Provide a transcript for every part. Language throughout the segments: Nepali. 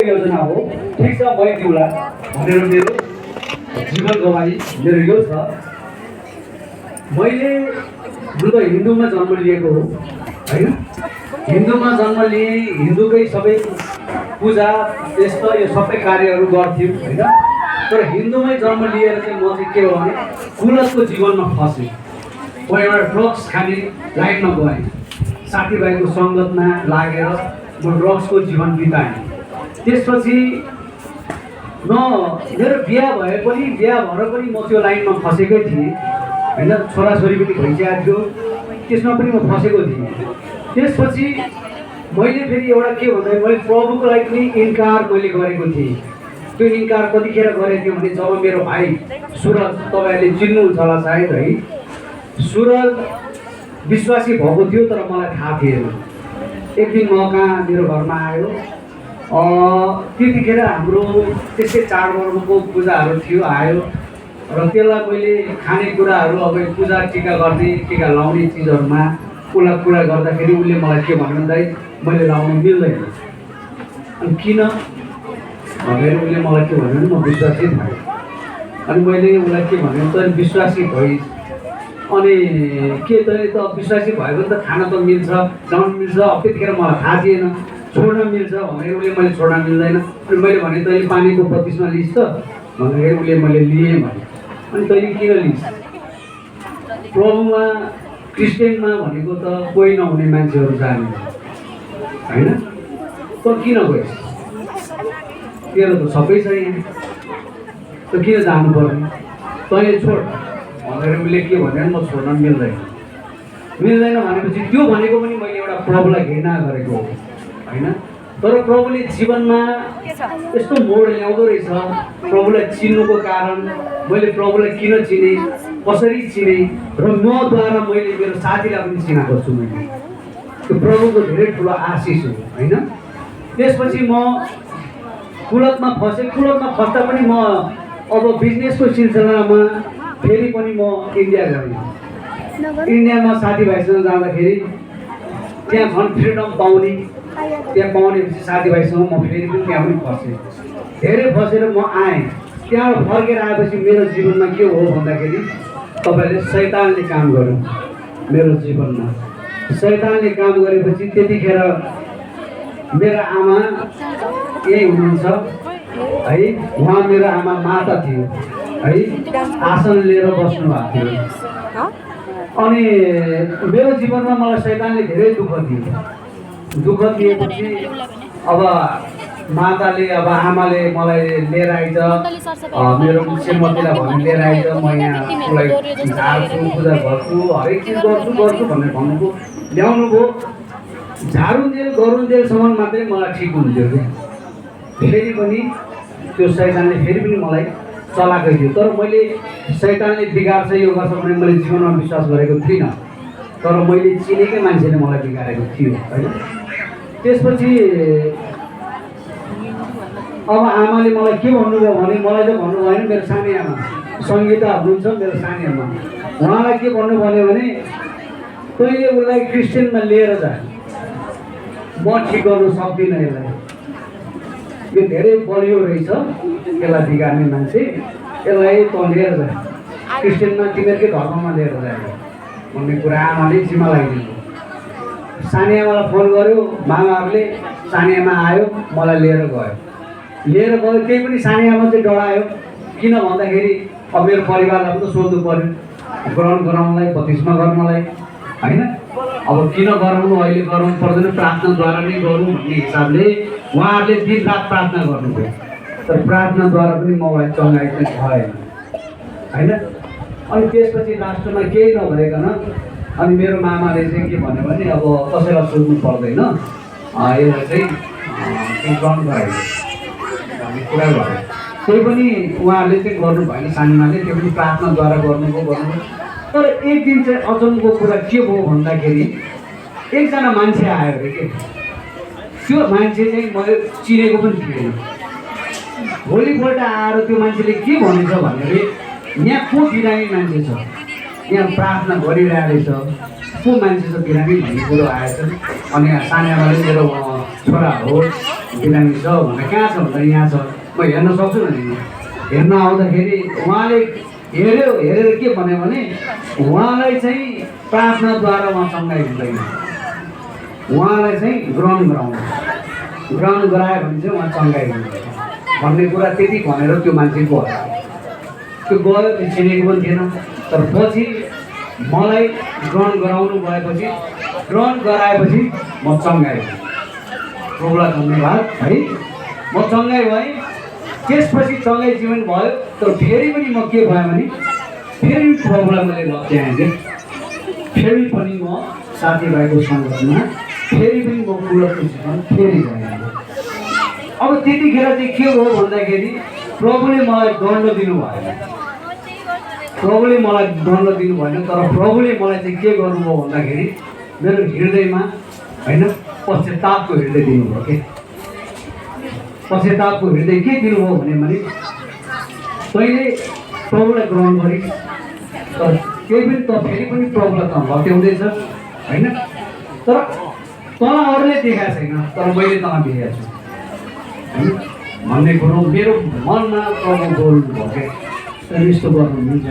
योजना हो ठिक छ मै दिउँला भनेर मेरो जीवन गवाई मेरो यो छ। मैले त हिन्दूमा जन्म लिएको हो होइन, हिन्दूमा जन्म लिए, हिन्दूकै सबै पूजा यस्तो यो सबै कार्यहरू गर्थ्यौँ होइन। तर हिन्दूमै जन्म लिएर चाहिँ म चाहिँ के हो भने कुलतको जीवनमा फसेँ। म एउटा ड्रग्स खाने लाइनमा गएँ, साथीभाइको सङ्गतमा लागेर म ड्रग्सको जीवन बिताएँ। त्यसपछि मेरो बिहा भए पनि बिहा भएर पनि म त्यो लाइनमा फसेकै थिएँ होइन। छोराछोरी पनि भइसकेको थियो, त्यसमा पनि म फसेको थिएँ। त्यसपछि मैले फेरि एउटा के भन्दा मैले प्रभुको लागि पनि इन्कार मैले गरेको थिएँ। त्यो इन्कार कतिखेर गरेको थियो भने जब मेरो भाइ सुरज, तपाईँहरूले चिन्नुहुन्छ होला सायद है, सुरज विश्वासी भएको थियो तर मलाई थाहा थिएन। एक दिन म कहाँ मेरो घरमा आयो, त्यतिखेर हाम्रो त्यस्तै चाडपर्वको पूजाहरू थियो, आयो र त्यसलाई मैले खानेकुराहरू अब पूजा टिका गर्ने, टिका लाउने चिजहरूमा उसलाई कुरा गर्दाखेरि उसले मलाई के भन्यो भन्दाखेरि मैले लाउनु मिल्दैन। अनि किन भनेर उसले मलाई के भन्यो भने म विश्वासी भएँ। अनि मैले उसलाई के भन्यो त विश्वासी भइस् अनि के त विश्वासी भयो भने त खान त मिल्छ, लाउनु मिल्छ। अब त्यतिखेर मलाई थाहा थिएन, छोड्न मिल्छ भनेर उसले मैले छोड्न मिल्दैन। अनि मैले भने तैँले पानीको बत्तिसमा लिस् त भन्दाखेरि उसले मैले लिएँ भने। अनि तैँले किन लिस्? प्रभुमा क्रिस्चियनमा भनेको त कोही नहुने मान्छेहरू जाने होइन, त किन गइस्? तेरो त सबै छ यहाँ, त किन जानु पर्ने? तैँले छोड भनेर उसले के भन्यो म छोड्न मिल्दैन भनेपछि त्यो भनेको पनि मैले एउटा प्रभुलाई घृणा गरेको होइन। तर प्रभुले जीवनमा यस्तो मोड ल्याउँदो रहेछ। प्रभुलाई चिन्नुको कारण मैले प्रभुलाई किन चिनेँ, कसरी चिनेँ र मद्वारा मैले मेरो साथीलाई पनि चिनाएको छु। मैले त्यो प्रभुको धेरै ठुलो आशिष हो होइन। त्यसपछि म कुलतमा फसेँ। कुलतमा फस्दा पनि म अब बिजनेसको सिलसिलामा फेरि पनि म इन्डिया गएँ। इन्डियामा साथीभाइसँग जाँदाखेरि त्यहाँ झन् फ्रिडम पाउने, त्यहाँ पाउनेपछि साथीभाइसँग म फेरि पनि त्यहाँ पनि फसेँ। धेरै फसेर म आएँ। त्यहाँबाट फर्केर आएपछि मेरो जीवनमा के हो भन्दाखेरि तपाईँले शैतानले काम गर्यो मेरो जीवनमा। शैतानले काम गरेपछि त्यतिखेर मेरो आमा यही हुनुहुन्छ है, उहाँ मेरो आमा माता थियो है, आसन लिएर बस्नु भएको थियो। अनि मेरो जीवनमा मलाई शैतानले धेरै दुःख दिएपछि अब माताले अब आमाले मलाई लिएर आइज, मेरो श्रीमतीलाई भने लिएर आइज, म यहाँ उसलाई झार्छु, पूजा गर्छु, हरेक चिज गर्छु भनेर भन्नुभयो, ल्याउनु भयो। झारुन्जेल गरुन्जेलसम्म मात्रै मलाई ठिक हुन्थ्यो क्या। फेरि पनि त्यो शैतानले फेरि पनि मलाई चलाएकै थियो। तर मैले शैतानले बिगार्छ यो गर्छ भने मैले जीवनमा विश्वास गरेको थिइनँ। तर मैले चिनेकै मान्छेले मलाई बिगारेको थियो होइन। त्यसपछि अब आमाले मलाई के भन्नुभयो भने मलाई चाहिँ भन्नु भएन, मेरो सानी आमा सङ्गीता हुनुहुन्छ मेरो सानी आमा, उहाँलाई के भन्नु भन्यो भने तैँले उसलाई क्रिस्चियनमा लिएर जा, म ठिक गर्नु सक्दिनँ यसलाई, यो धेरै बलियो रहेछ, यसलाई बिगार्ने मान्छे, यसलाई त लिएर जा क्रिस्चियनमा, तिमीहरूकै धर्ममा लिएर जा भन्ने कुरा आमाले जिम्मा लगाइदिनु। सानी आमालाई फोन गर्यो मामाहरूले, सानी आमा आयो मलाई लिएर गयो। त्यही पनि सानी आमा चाहिँ डरायो। किन भन्दाखेरि अब मेरो परिवारलाई पनि त सोध्नु पऱ्यो ग्रहण गराउनलाई, बत्तिसमा गर्नलाई होइन। अब किन गराउनु, अहिले गराउनु पर्दैन, प्रार्थनाद्वारा नै गरौँ भन्ने हिसाबले उहाँहरूले दिन रात प्रार्थना गर्नुभयो। तर प्रार्थनाद्वारा पनि मलाई चङ्गाइ चाहिँ भएन होइन। अनि त्यसपछि लास्टमा केही नभइकन अनि मेरो मामाले चाहिँ के भन्यो भने अब कसैलाई सोध्नु पर्दैन, यसलाई चाहिँ ग्रहण गराइदियो भन्ने कुरा गर्यो। त्यही पनि उहाँहरूले चाहिँ गर्नु भएन, सानीमाले त्यो पनि प्रार्थनाद्वारा गर्नुभयो। तर एक दिन चाहिँ अचम्मको कुरा के भयो भन्दाखेरि एकजना मान्छे आयो अरे के, त्यो मान्छे चाहिँ मैले चिनेको पनि थिएन। भोलिपल्ट आएर त्यो मान्छेले के भनेछ भने यहाँ को बिरामी मान्छे छ, यहाँ प्रार्थना गरिरहेको रहेछ, को मान्छे छ बिरामी भन्ने कुरो आएछ। अनि सानी आमाले मेरो छोरा हो बिरामी छ भनेर कहाँ छ भन्दा यहाँ छ म हेर्न सक्छु भने हेर्न आउँदाखेरि उहाँले हेरेर के भन्यो भने उहाँलाई चाहिँ प्रार्थनाद्वारा उहाँ चङ्गाइ हुँदैन, उहाँलाई चाहिँ ग्रहण गरायो भने चाहिँ उहाँ चङ्गाइ हुँदैन भन्ने कुरा त्यति भनेर त्यो मान्छे गयो। त्यो गयो, त्यो चिनेको पनि थिएन। तर पछि मलाई ग्रहण गराएपछि म चङ्गाइ भएँ। प्रभुलाई धन्यवाद है, म चङ्गाइ भएँ। त्यसपछि चङ्गाइ जीवन भयो। तर फेरि पनि म के भयो भने फेरि प्रभुलाई मैले लत्याएँ कि फेरि पनि म साथीभाइको सङ्गतमा फेरि पनि म कुलको जीवन फेरि गएँ। अब त्यतिखेर चाहिँ के हो भन्दाखेरि प्रभुले मलाई दण्ड दिनु भएन, तर प्रभुले मलाई चाहिँ के गर्नुभयो भन्दाखेरि मेरो हृदयमा होइन पश्चातापको हृदय दिनुभयो के। पश्चातापको हृदय के दिनुभयो भने तैँले प्रभुलाई ग्रहण गरिस् तर केही पनि त फेरि पनि प्रभुलाई त लत्याउँदैछ होइन। तर तँलाई अरूले देखाएको छैन, तर मैले तँलाई देखाएको छु होइन भन्ने कुरो मेरो मनमा प्रभु बोल्नुभयो क्या। तर यस्तो गर्नु मिल्छ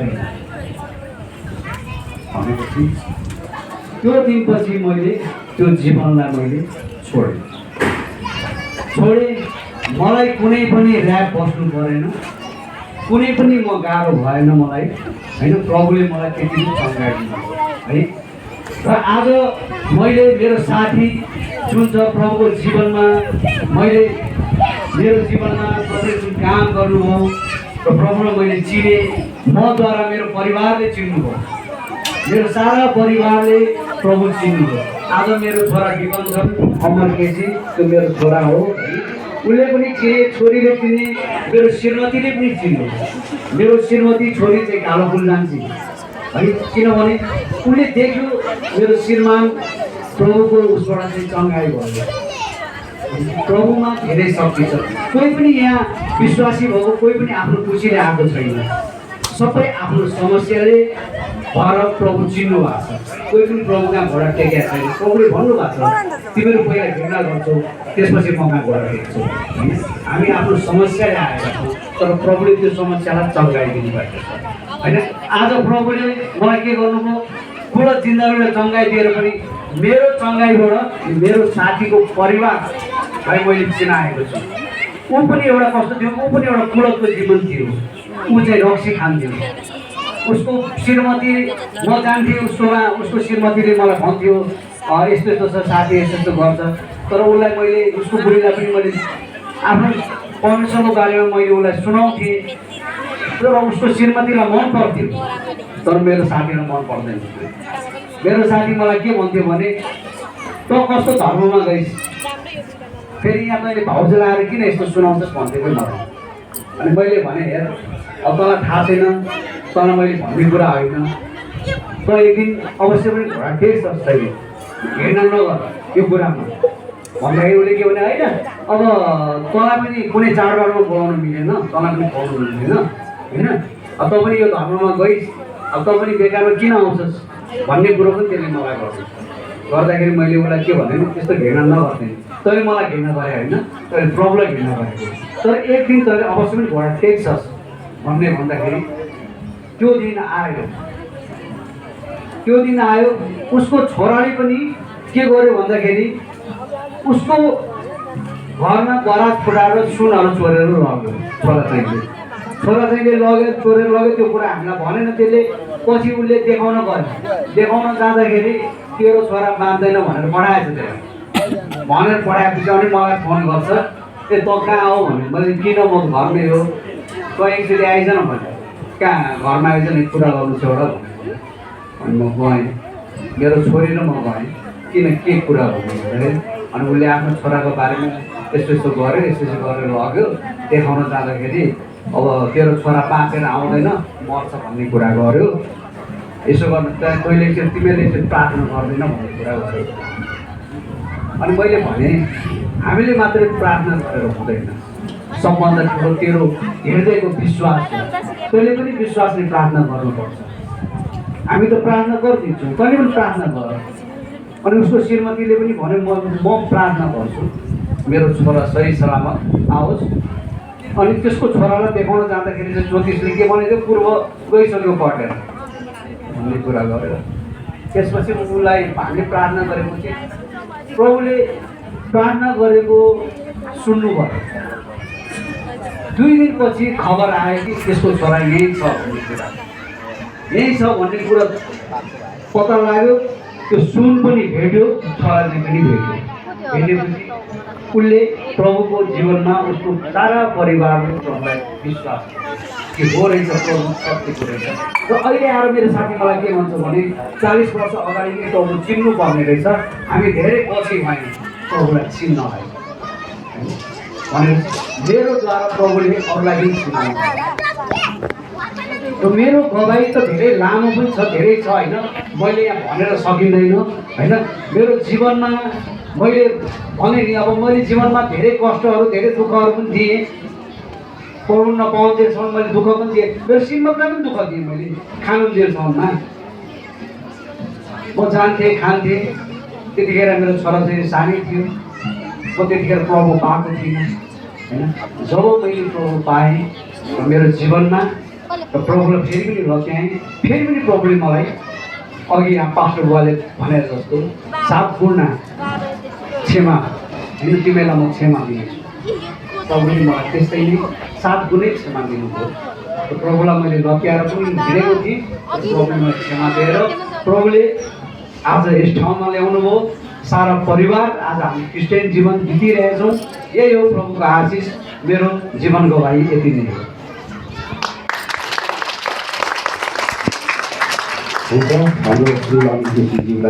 भनेपछि त्यो दिनपछि मैले त्यो जीवनलाई मैले छोडेँ। मलाई कुनै पनि ऱ्याप बस्नु परेन, कुनै पनि म गाह्रो भएन मलाई होइन। प्रभुले मलाई त्यति पनि चङ्गाइदिनु है। र आज मैले मेरो साथी जुन छ प्रभुको जीवनमा, मैले मेरो जीवनमा प्रभुले जुन काम गर्नुभयो र प्रभुलाई मैले चिनेँ, मद्वारा मेरो परिवारले चिन्नुभयो, मेरो सारा परिवारले प्रभु चिन्नुभयो। आज मेरो छोरा विपन छन्, अमर केसी, त्यो मेरो छोरा हो है। उसले पनि चिने, छोरीले चिने, मेरो श्रीमतीले पनि चिन्यो। मेरो श्रीमती छोरी चाहिँ कालो फुल जान्छे है, किनभने उसले देख्यो मेरो श्रीमान प्रभुको उसबाट चाहिँ चङ्गाइ भयो। प्रभुमा धेरै शक्ति छ। कोही पनि यहाँ विश्वासी भएको कोही पनि आफ्नो खुसीले आएको छैन, सबै आफ्नो समस्याले भएर प्रभु चिन्नु भएको छ। कोही पनि प्रभुका घोडा टेकेका छैन। प्रभुले भन्नुभएको छ तिमीहरू पहिला घृणा गर्छौ त्यसपछि ममा घोडा टेक्छौ। हामी आफ्नो समस्याले आएका छौँ, तर प्रभुले त्यो समस्यालाई चङ्गाइदिनु भएको छ होइन। आज प्रभुले मलाई के गर्नुभयो, ठुलो जिन्दगीलाई चङ्गाइ दिएर पनि मेरो चङ्गाइबाट मेरो साथीको परिवारलाई मैले चिनाएको छु। ऊ पनि एउटा कस्तो थियो, ऊ पनि एउटा कुलतको जीवन थियो। ऊ चाहिँ रक्सी खान्थ्यो। उसको श्रीमती म जान्थेँ उसको श्रीमतीले मलाई भन्थ्यो यस्तो यस्तो छ साथी, यस्तो यस्तो गर्छ। तर उसलाई मैले उसको बुढीलाई पनि मैले आफ्नो परमेश्वरको बारेमा मैले उसलाई सुनाउँथेँ। तर उसको श्रीमतीलाई मन पर्थ्यो, तर मेरो साथीलाई मन पर्दैन। मेरो साथी मलाई के भन्थ्यो भने तँ कस्तो धर्ममा गइस्, फेरि यहाँ तैँले भाउजू लाएर किन यस्तो सुनाउँछस् भन्थ्यो कि मलाई। अनि मैले भने हेर अब तँलाई थाहा छैन, तँलाई मैले भन्ने कुरा होइन, तँ एक दिन अवश्य पनि घोडा टेक्छस्, तैँले घृणा नगर यो कुरामा भन्दाखेरि उसले के भने होइन अब तँलाई पनि कुनै चाडबाडमा बोलाउनु मिलेन, तँलाई पनि खुवाउनु मिलेन होइन। अब तँ पनि यो धर्ममा गइस्, अब तँ पनि बेकारमा किन आउँछस् भन्ने कुरो पनि त्यसले मलाई गर्दाखेरि मैले उसलाई के भने त्यस्तो घृणा नगर्थेँ। तैँले मलाई घृणा गरे होइन, तैँले प्रभुलाई घृणा गरेको, तर एक दिन तैँले अवश्य पनि घोडा टेक्छस् भन्ने भन्दाखेरि त्यो दिन आयो। उसको छोराले पनि के गर्यो भन्दाखेरि उसको घरमा बरात फुटाएर सुनहरू चोरेर लग्यो। छोरा चाहिँले लगेर चोरेर लग्यो। त्यो कुरा हामीलाई भनेन त्यसले। पछि उसले देखाउन जाँदाखेरि तेरो छोरा बाँध्दैन भनेर पठाएछ। त्यसलाई भनेर पठाएपछि अनि मलाई फोन गर्छ ए तँ कहाँ हो भने मैले किन म घरमै हो, तँ एकचोटि आइज न भने कहाँ घरमा आइज नि कुरा गर्नु छ एउटा अनि म गएँ। मेरो छोरी र म गएँ किन के कुरा भन्नु भन्दाखेरि अनि उसले आफ्नो छोराको बारेमा यस्तो यस्तो गर्यो, यस्तो यस्तो गरेर लग्यो। देखाउन जाँदाखेरि अब तेरो छोरा बाँचेर आउँदैन मर्छ भन्ने कुरा गर्यो। यसो गर्नु तैँले चाहिँ तिमीले चाहिँ प्रार्थना गर्दैन भन्ने कुरा गर्यो। अनि मैले भने हामीले मात्रै प्रार्थना गरेर हुँदैन, सबभन्दा ठुलो तेरो हृदयको विश्वास हो। तैँले पनि विश्वासले प्रार्थना गर्नुपर्छ। हामी त प्रार्थना गरिदिन्छौँ, तैँले पनि प्रार्थना गर। अनि उसको श्रीमतीले पनि भन्यो म प्रार्थना गर्छु। मेरो छोरा सही सलामत आओस्। अनि त्यसको छोरालाई देखाउन जाँदाखेरि चाहिँ ज्योतिषले के भनेको पूर्व गइसक्यो पढेर भन्ने कुरा गरेर त्यसपछि उसलाई हामीले प्रार्थना गरेपछि प्रभुले प्रार्थना गरेको सुन्नुभयो। 2 दिनपछि खबर आयो कि त्यसको छोरा यही छ भन्ने कुरा, यही छ भन्ने कुरा पत्ता लाग्यो। त्यो सुन पनि भेट्यो, छोराले पनि भेट्यो। भेटेपछि उसले प्रभुको जीवनमा उसको सारा परिवारले प्रभुलाई विश्वास कि हो रहेछ, प्रभु सत्यको रहेछ। र अहिले आएर मेरो साथी मलाई के भन्छ भने 40 वर्ष अगाडि नै प्रभु चिन्नु पर्ने रहेछ, हामी धेरै पछि भयौँ प्रभुलाई चिन्नलाई भने मेरो द्वारा प्रभुले अरूलाई पनि चिनाउनु। र मेरो गवाई त धेरै लामो पनि छ, धेरै छ होइन, मैले यहाँ भनेर सकिँदैन होइन। मेरो जीवनमा मैले भने नि अब मैले जीवनमा धेरै कष्टहरू धेरै दुःखहरू पनि दिएँ, पढ्नु नपाउँदैसम्म मैले दुःख पनि दिएँ। मेरो श्रीमतीलाई पनि दुःख दिएँ मैले, खानु जेलसम्ममा म जान्थेँ खान्थेँ। त्यतिखेर मेरो छोराछोरी सानै थियो, म त्यतिखेर प्रभु पाएको थिइनँ होइन। जब मैले प्रभु पाएँ मेरो जीवनमा र प्रभुलाई फेरि पनि लग्याएँ, फेरि पनि प्रभुले मलाई अघि यहाँ पास्टर बुवाले भनेर जस्तो 7 गुणा क्षमा होइन, तिमीलाई म क्षमा दिनेछु। प्रभुले मलाई त्यस्तै नै 7 गुणै क्षमा दिनुभयो। प्रभुलाई मैले लग्याएर पनि हिँडेको थिएँ, प्रभुले मलाई क्षमा दिएर प्रभुले आज यस ठाउँमा ल्याउनु भयो। सारा परिवार आज हामी क्रिस्चियन जीवन बितिरहेछौँ। यही हो प्रभुको आशिष। मेरो जीवन गवाई यति नै हो। हुन्छ, हाम्रो श्री